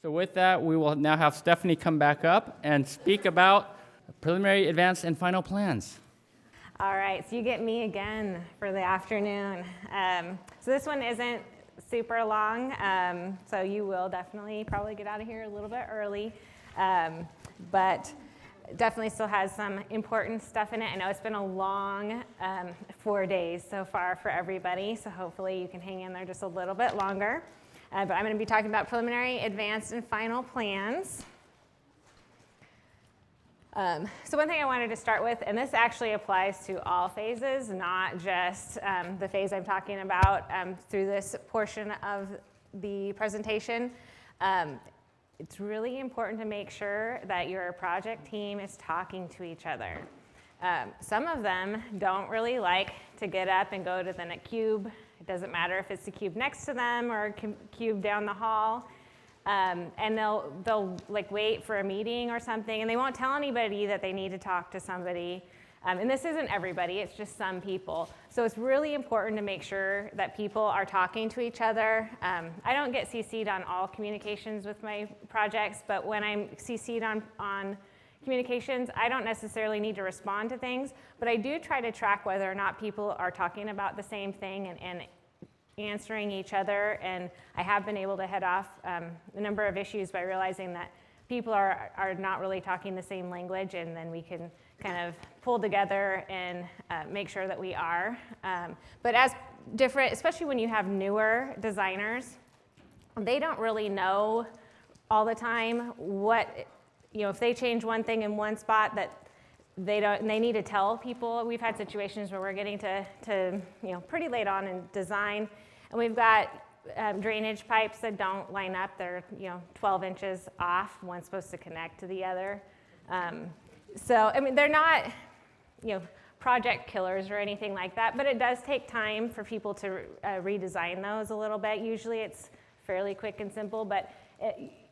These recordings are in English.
So with that, we will now have Stephanie come back up and speak about preliminary, advanced, and final plans. All right, so you get me again for the afternoon. So this one isn't super long, so you will definitely probably get out of here a little bit early, but definitely still has some important stuff in it. I know it's been a long 4 days so far for everybody, so hopefully you can hang in there just a little bit longer. But I'm going to be talking about preliminary, advanced, and final plans. So one thing I wanted to start with, and this actually applies to all phases, not just the phase I'm talking about through this portion of the presentation. It's really important to make sure that your project team is talking to each other. Some of them don't really like to get up and go to the cube. It doesn't matter if it's the cube next to them or a cube down the hall. And they'll like wait for a meeting or something, and they won't tell anybody that they need to talk to somebody. And this isn't everybody, it's just some people. So it's really important to make sure that people are talking to each other. I don't get CC'd on all communications with my projects, but when I'm CC'd on communications, I don't necessarily need to respond to things, but I do try to track whether or not people are talking about the same thing and answering each other. And I have been able to head off a number of issues by realizing that people are not really talking the same language, and then we can kind of pull together and make sure that we are. But as different, especially when you have newer designers, they don't really know all the time what, if they change one thing in one spot that they need to tell people. We've had situations where we're getting to pretty late on in design, and we've got drainage pipes that don't line up. They're 12 inches off. One's supposed to connect to the other. So I mean, they're not project killers or anything like that, but it does take time for people to redesign those a little bit. Usually it's fairly quick and simple, but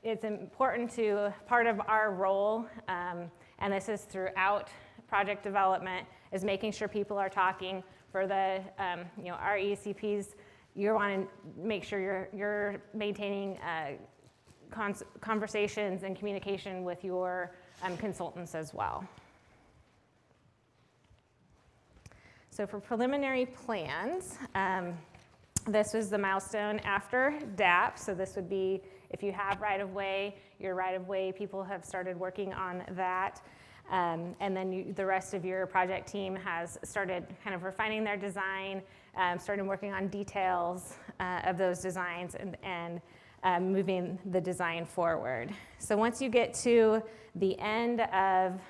it's important to, part of our role, and this is throughout project development, is making sure people are talking. For the our ECPs, you want to make sure you're maintaining conversations and communication with your consultants as well. So for preliminary plans, this was the milestone after DAP. So this would be if you have right-of-way, your right-of-way people have started working on that. And then the rest of your project team has started kind of refining their design, started working on details of those designs and moving the design forward. So once you get to the end of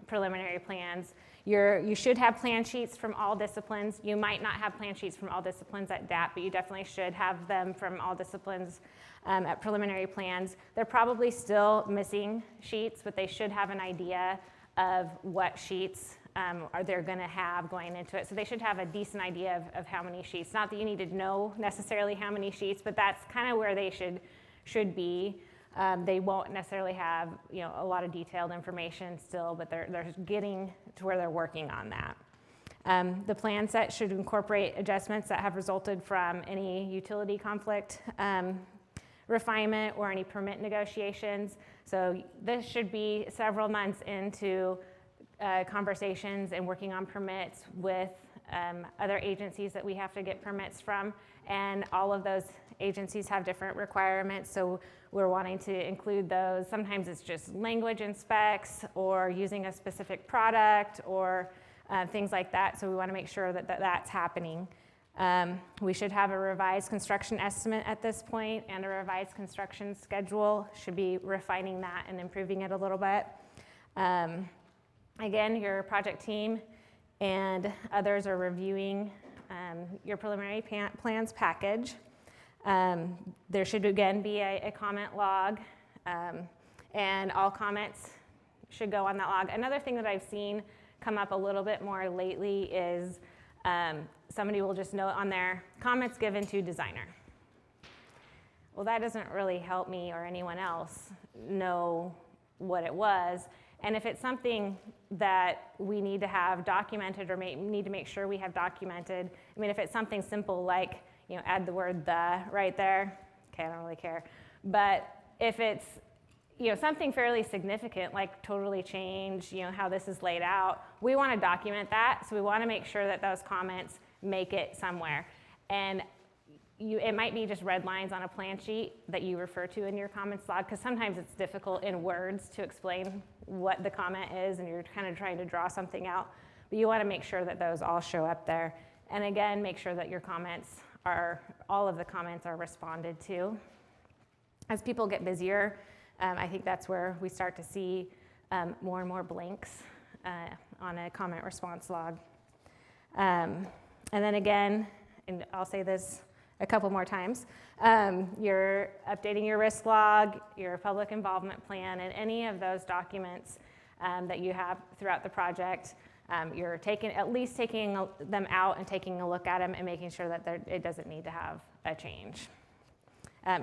preliminary plans, you should have plan sheets from all disciplines. You might not have plan sheets from all disciplines at DAP, but you definitely should have them from all disciplines at preliminary plans. They're probably still missing sheets, but they should have an idea of what sheets they're going to have going into it. So they should have a decent idea of how many sheets. Not that you need to know necessarily how many sheets, but that's kind of where they should be. They won't necessarily have a lot of detailed information still, but they're getting to where they're working on that. The plan set should incorporate adjustments that have resulted from any utility conflict refinement or any permit negotiations. So this should be several months into conversations and working on permits with other agencies that we have to get permits from, and all of those agencies have different requirements, so we're wanting to include those. Sometimes it's just language and specs or using a specific product or things like that, so we want to make sure that that's happening. We should have a revised construction estimate at this point and a revised construction schedule. Should be refining that and improving it a little bit. Again, your project team and others are reviewing your preliminary plans package. There should again be a comment log, and all comments should go on that log. Another thing that I've seen come up a little bit more lately is somebody will just note on their comments given to designer. Well, that doesn't really help me or anyone else know what it was. And if it's something that we need to have documented or need to make sure we have documented, I mean, if it's something simple like, add the word "the" right there, okay, I don't really care. But if it's something fairly significant, like totally change, how this is laid out, we want to document that. So we want to make sure that those comments make it somewhere. And it might be just red lines on a plan sheet that you refer to in your comments log, because sometimes it's difficult in words to explain what the comment is, and you're kind of trying to draw something out. But you want to make sure that those all show up there. And again, make sure that your comments all of the comments are responded to. As people get busier, I think that's where we start to see more and more blanks on a comment response log. And then again, and I'll say this a couple more times, you're updating your risk log, your public involvement plan, and any of those documents that you have throughout the project. You're at least taking them out and taking a look at them and making sure that it doesn't need to have a change.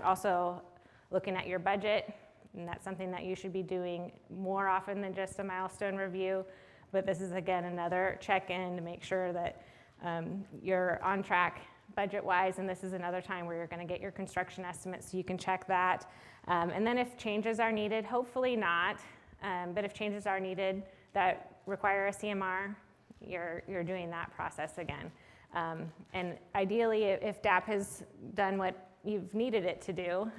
Also, looking at your budget. And that's something that you should be doing more often than just a milestone review. But this is, again, another check-in to make sure that you're on track budget-wise. And this is another time where you're going to get your construction estimates, so you can check that. And then if changes are needed, hopefully not, but if changes are needed that require a CMR, you're doing that process again. And ideally, if DAP has done what you've needed it to do,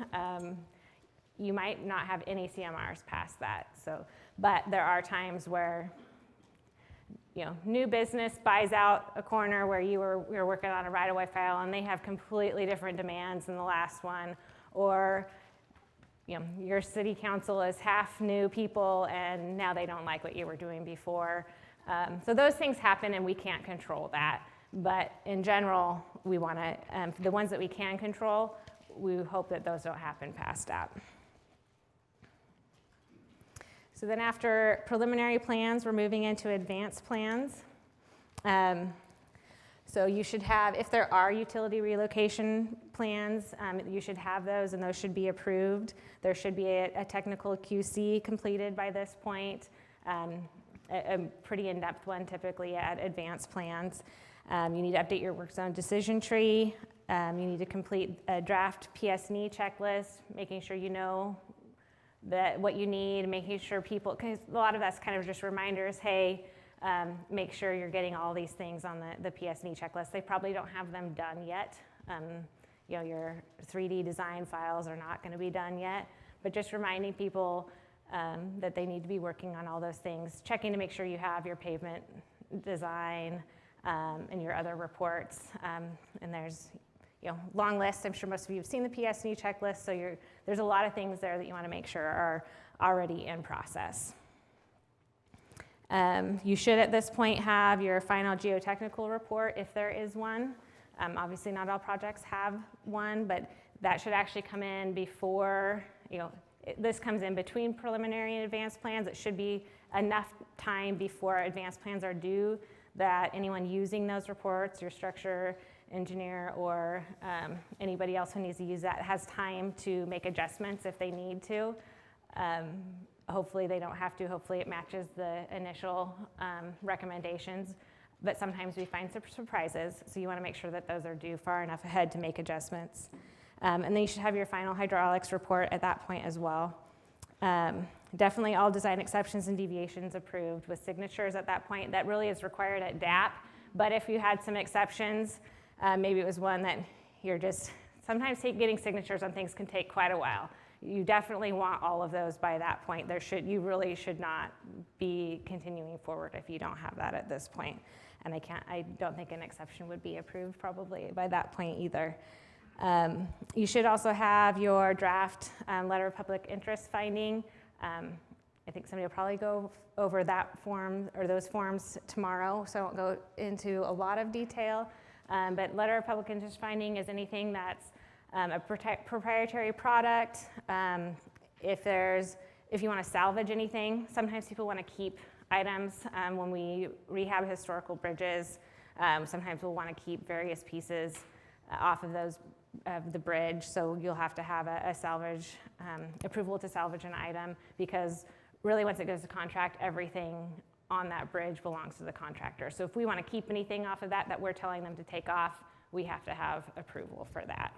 you might not have any CMRs past that. But there are times where, new business buys out a corner where you were working on a right-of-way file, and they have completely different demands than the last one, or your city council is half new people, and now they don't like what you were doing before. So those things happen, and we can't control that. But in general, we want to, the ones that we can control, we hope that those don't happen past DAP. So then after preliminary plans, we're moving into advanced plans. So you should have, if there are utility relocation plans, you should have those, and those should be approved. There should be a technical QC completed by this point, a pretty in-depth one typically at advanced plans. You need to update your work zone decision tree. You need to complete a draft PS&E checklist, making sure you know that what you need, making sure people, because a lot of that's kind of just reminders, hey, make sure you're getting all these things on the PS&E checklist. They probably don't have them done yet. Your 3D design files are not going to be done yet, but just reminding people that they need to be working on all those things, checking to make sure you have your pavement design and your other reports. And there's long list. I'm sure most of you have seen the PS&E checklist, so there's a lot of things there that you want to make sure are already in process. You should at this point have your final geotechnical report if there is one. Obviously not all projects have one, but that should actually come in before, this comes in between preliminary and advanced plans. It should be enough time before advanced plans are due that anyone using those reports, your structure engineer or anybody else who needs to use that, has time to make adjustments if they need to. Hopefully they don't have to. Hopefully it matches the initial recommendations. But sometimes we find surprises, so you want to make sure that those are due far enough ahead to make adjustments. And then you should have your final hydraulics report at that point as well. Definitely all design exceptions and deviations approved with signatures at that point. That really is required at DAP. But if you had some exceptions, maybe it was one that you're just, sometimes getting signatures on things can take quite a while. You definitely want all of those by that point. You really should not be continuing forward if you don't have that at this point. And I don't think an exception would be approved probably by that point either. You should also have your draft letter of public interest finding. I think somebody will probably go over that form or those forms tomorrow, so I won't go into a lot of detail. But letter of public interest finding is anything that's a proprietary product. If you want to salvage anything, sometimes people want to keep items when we rehab historical bridges. Sometimes we'll want to keep various pieces off of the bridge, so you'll have to have a salvage approval to salvage an item, because really once it goes to contract, everything on that bridge belongs to the contractor. So if we want to keep anything off of that we're telling them to take off, we have to have approval for that.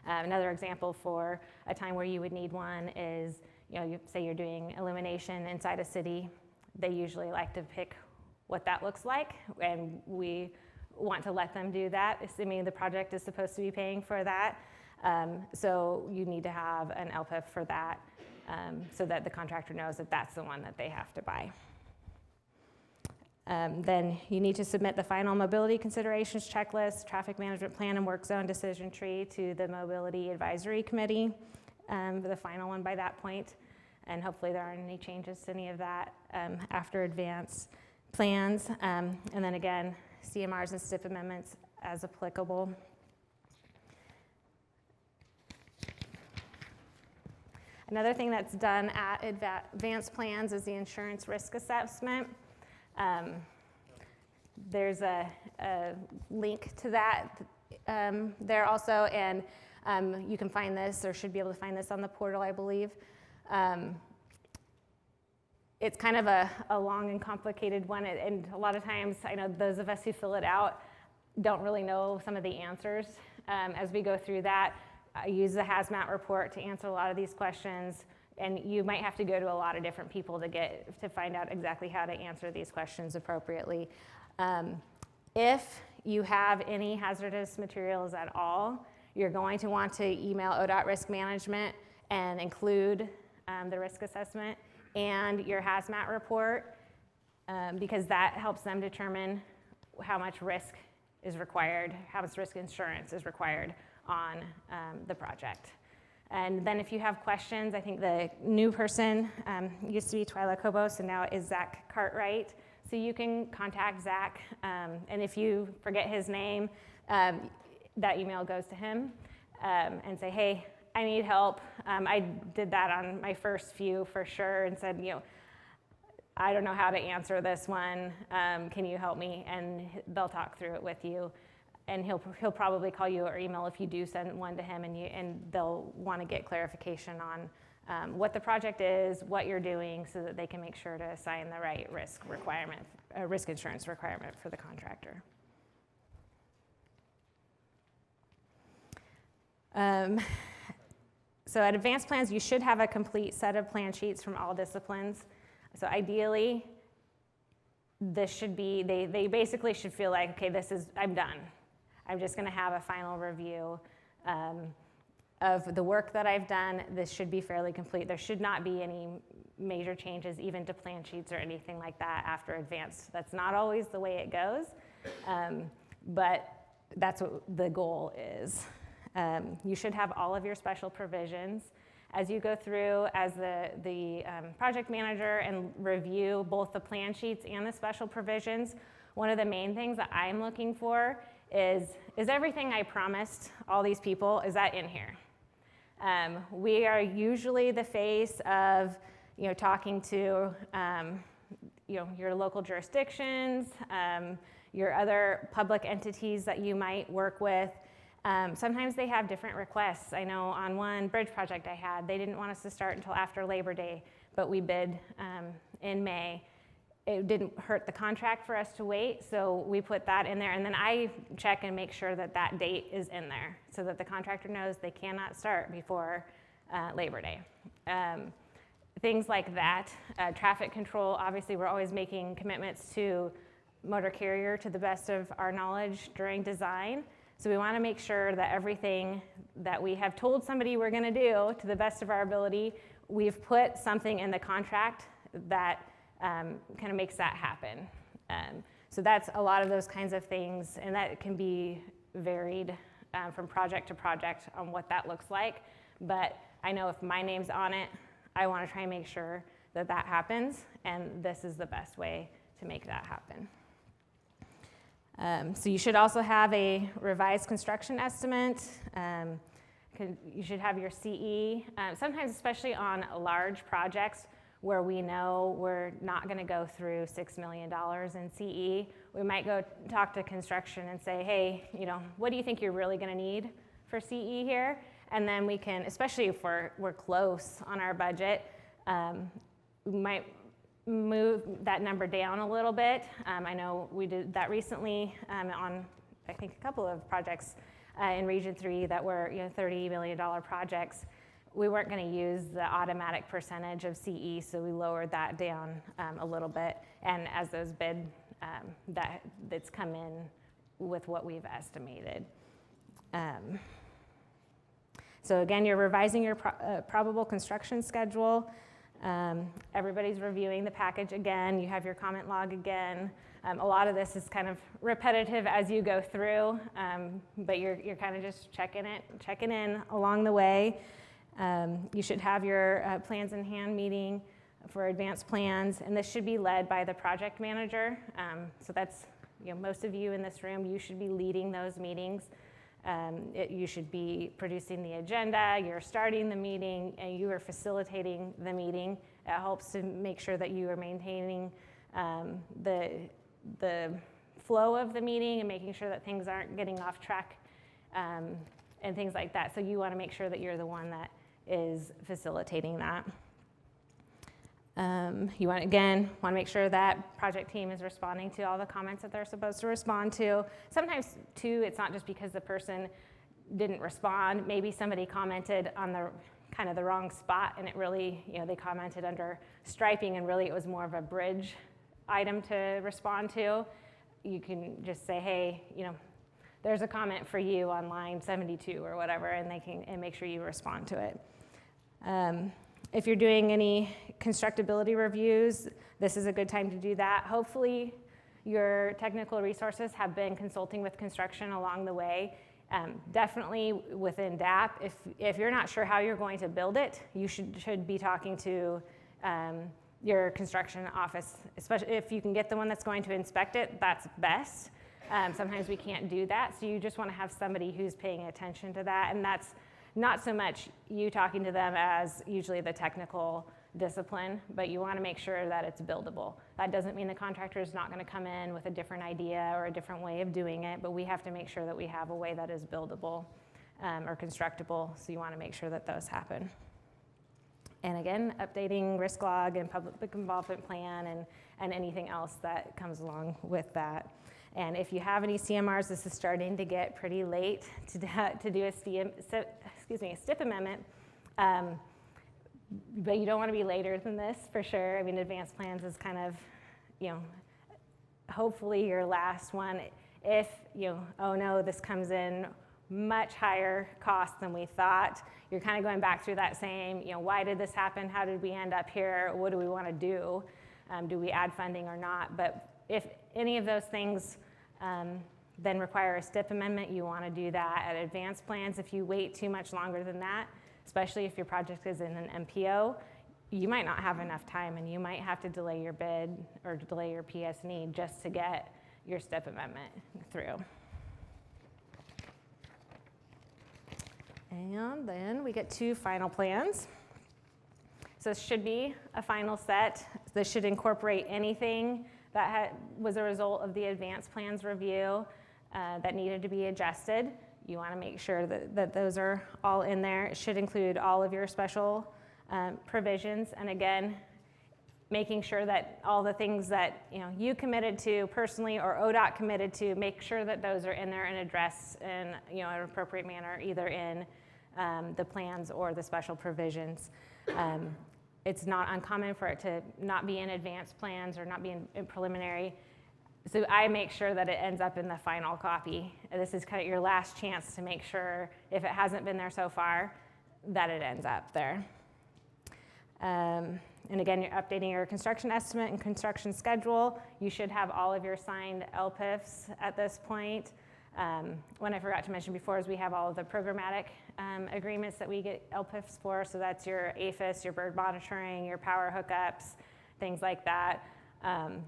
Another example for a time where you would need one is, you say you're doing illumination inside a city. They usually like to pick what that looks like, and we want to let them do that, assuming the project is supposed to be paying for that. So you need to have an LPIP for that, so that the contractor knows that that's the one that they have to buy. Then you need to submit the final mobility considerations checklist, traffic management plan, and work zone decision tree to the Mobility Advisory Committee, the final one by that point. And hopefully there aren't any changes to any of that after advance plans. And then again, CMRs and STIP amendments as applicable. Another thing that's done at advanced plans is the insurance risk assessment. There's a link to that there also, and you can find this, or should be able to find this on the portal, I believe. It's kind of a long and complicated one, and a lot of times I know those of us who fill it out don't really know some of the answers. As we go through that, I use the hazmat report to answer a lot of these questions, and you might have to go to a lot of different people to find out exactly how to answer these questions appropriately. If you have any hazardous materials at all, you're going to want to email ODOT Risk Management and include the risk assessment and your hazmat report, because that helps them determine how much risk is required, how much risk insurance is required on the project. And then if you have questions, I think the new person used to be Twyla Kobos, and now is Zach Cartwright. So you can contact Zach, and if you forget his name, that email goes to him, and say, hey, I need help. I did that on my first few for sure, and said, I don't know how to answer this one. Can you help me? And they'll talk through it with you. And he'll probably call you or email if you do send one to him, and they'll want to get clarification on what the project is, what you're doing, so that they can make sure to assign the right risk requirement, risk insurance requirement for the contractor. So at advanced plans, you should have a complete set of plan sheets from all disciplines. So ideally, this should be, they basically should feel like, okay, I'm done. I'm just going to have a final review of the work that I've done. This should be fairly complete. There should not be any major changes even to plan sheets or anything like that after advanced. That's not always the way it goes, but that's what the goal is. You should have all of your special provisions. As you go through as the project manager and review both the plan sheets and the special provisions, one of the main things that I'm looking for is everything I promised all these people, is that in here? We are usually the face of, talking to, your local jurisdictions, your other public entities that you might work with. Sometimes they have different requests. I know on one bridge project I had, they didn't want us to start until after Labor Day, but we bid in May. It didn't hurt the contract for us to wait, so we put that in there, and then I check and make sure that that date is in there so that the contractor knows they cannot start before Labor Day. Things like that. Traffic control, obviously we're always making commitments to motor carrier to the best of our knowledge during design. So we want to make sure that everything that we have told somebody we're going to do to the best of our ability, we've put something in the contract that kind of makes that happen. So that's a lot of those kinds of things, and that can be varied from project to project on what that looks like. But I know if my name's on it, I want to try and make sure that that happens, and this is the best way to make that happen. So you should also have a revised construction estimate. You should have your CE. Sometimes, especially on large projects where we know we're not going to go through $6 million in CE, we might go talk to construction and say, hey, what do you think you're really going to need for CE here? And then we can, especially if we're close on our budget, we might move that number down a little bit. I know we did that recently on, I think, a couple of projects. in Region 3 that were $30 million projects, we weren't going to use the automatic percentage of CE, so we lowered that down a little bit. And as those bid, that's come in with what we've estimated. So again, you're revising your probable construction schedule. Everybody's reviewing the package again. You have your comment log again. A lot of this is kind of repetitive as you go through, but you're kind of just checking in along the way. You should have your plans in hand meeting for advanced plans, and this should be led by the project manager. So that's, most of you in this room, you should be leading those meetings. You should be producing the agenda, you're starting the meeting, and you are facilitating the meeting. It helps to make sure that you are maintaining the flow of the meeting and making sure that things aren't getting off track and things like that. So you want to make sure that you're the one that is facilitating that. You want to make sure that project team is responding to all the comments that they're supposed to respond to. Sometimes, too, it's not just because the person didn't respond. Maybe somebody commented on the wrong spot, and it really, they commented under striping, and really it was more of a bridge item to respond to. You can just say, hey, there's a comment for you on line 72 or whatever, and make sure you respond to it. If you're doing any constructability reviews, this is a good time to do that. Hopefully, your technical resources have been consulting with construction along the way. Definitely within DAP, if you're not sure how you're going to build it, you should be talking to your construction office, especially if you can get the one that's going to inspect it, that's best. Sometimes we can't do that, so you just want to have somebody who's paying attention to that, and that's not so much you talking to them as usually the technical discipline, but you want to make sure that it's buildable. That doesn't mean the contractor is not going to come in with a different idea or a different way of doing it, but we have to make sure that we have a way that is buildable or constructible, so you want to make sure that those happen. And again, updating risk log and public involvement plan and anything else that comes along with that. And if you have any CMRs, this is starting to get pretty late to do a STIP amendment. But you don't want to be later than this for sure. I mean, advanced plans is kind of, hopefully your last one. If, oh no, this comes in much higher cost than we thought, you're kind of going back through that same, why did this happen? How did we end up here? What do we want to do? Do we add funding or not? But if any of those things then require a STIP amendment, you want to do that at advanced plans. If you wait too much longer than that, especially if your project is in an MPO, you might not have enough time, and you might have to delay your bid or delay your PS&E just to get your STIP amendment through. And then we get 2 final plans. So this should be a final set. This should incorporate anything that was a result of the advanced plans review that needed to be adjusted. You want to make sure that those are all in there. It should include all of your special provisions. And again, making sure that all the things that you committed to personally or ODOT committed to, make sure that those are in there and addressed in an appropriate manner, either in the plans or the special provisions. It's not uncommon for it to not be in advanced plans or not be in preliminary. So I make sure that it ends up in the final copy. This is kind of your last chance to make sure, if it hasn't been there so far, that it ends up there. And again, you're updating your construction estimate and construction schedule. You should have all of your signed LPIFs at this point. One I forgot to mention before is we have all of the programmatic agreements that we get LPIFs for. So that's your APHIS, your bird monitoring, your power hookups, things like that.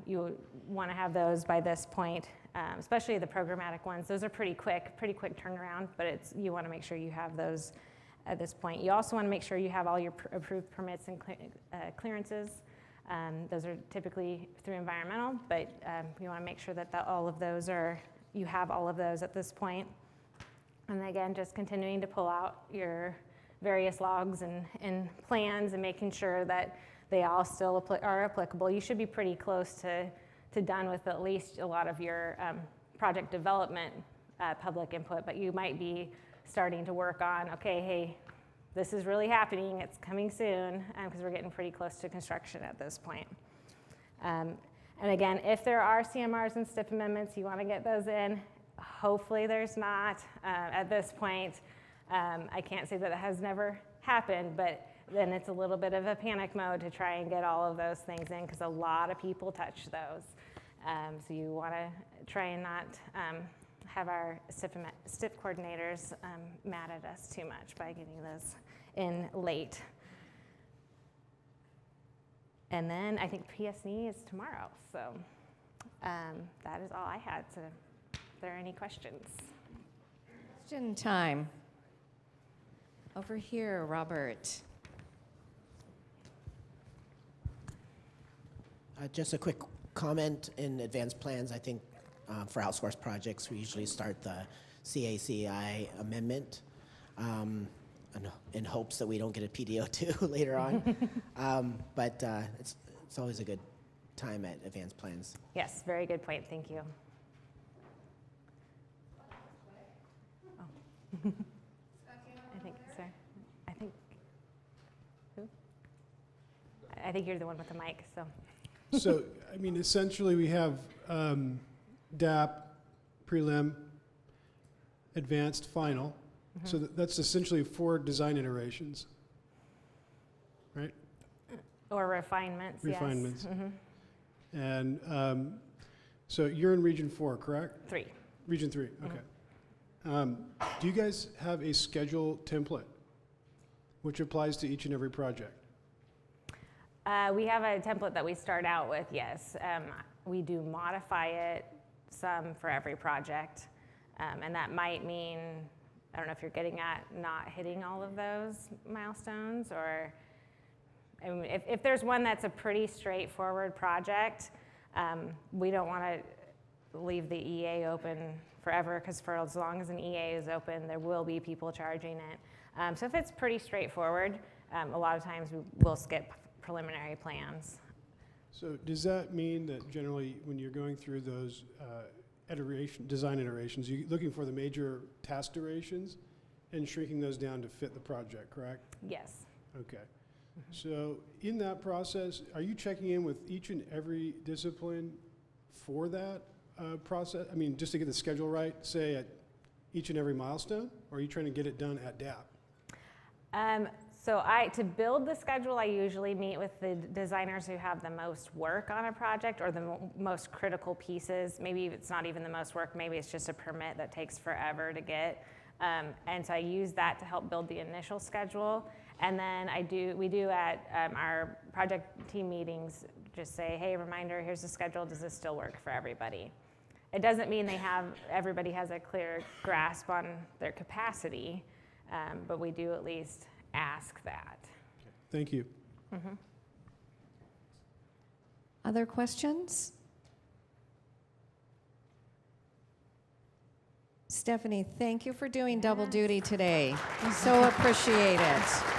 You want to have those by this point, especially the programmatic ones. Those are pretty quick turnaround, but you want to make sure you have those at this point. You also want to make sure you have all your approved permits and clearances. Those are typically through environmental, but you want to make sure that you have all of those at this point. And again, just continuing to pull out your various logs and plans and making sure that they all still are applicable. You should be pretty close to done with at least a lot of your project development public input, but you might be starting to work on, okay, hey, this is really happening, it's coming soon, because we're getting pretty close to construction at this point. And again, if there are CMRs and STIP amendments, you want to get those in. Hopefully there's not. At this point, I can't say that it has never happened, but then it's a little bit of a panic mode to try and get all of those things in, because a lot of people touch those. So you want to try and not have our STIP coordinators mad at us too much by getting those in late. And then I think PSE is tomorrow. So that is all I had. So if there are any questions? Question time. Over here, Robert. Just a quick comment in advanced plans. I think for outsourced projects, we usually start the CACI amendment in hopes that we don't get a PDO2 later on. But it's always a good time at advanced plans. Yes, very good point. Thank you. Oh. I think, sir. Who? I think you're the one with the mic, so. So, I mean, essentially we have DAP, prelim, advanced, final. Mm-hmm. So that's essentially 4 design iterations, right? Or refinements, Refinements. Yes. Mm-hmm. And so you're in Region 4, correct? 3. Region 3, okay. Do you guys have a schedule template which applies to each and every project? We have a template that we start out with, yes. We do modify it some for every project. And that might mean, I don't know if you're getting at not hitting all of those milestones, or I mean, if there's one that's a pretty straightforward project, we don't want to leave the EA open forever, because for as long as an EA is open, there will be people charging it. So if it's pretty straightforward, a lot of times we will skip preliminary plans. So does that mean that generally when you're going through those design iterations, you're looking for the major task durations and shrinking those down to fit the project, correct? Yes. Okay. So in that process, are you checking in with each and every discipline for that process? I mean, just to get the schedule right, say at each and every milestone, or are you trying to get it done at DAP? So to build the schedule, I usually meet with the designers who have the most work on a project, or the most critical pieces. Maybe it's not even the most work, maybe it's just a permit that takes forever to get. And so I use that to help build the initial schedule. And then we do at our project team meetings, just say, hey, reminder, here's the schedule, does this still work for everybody? It doesn't mean everybody has a clear grasp on their capacity, but we do at least ask that. Thank you. Mm-hmm. Other questions? Stephanie, thank you for doing double duty today. So appreciate it.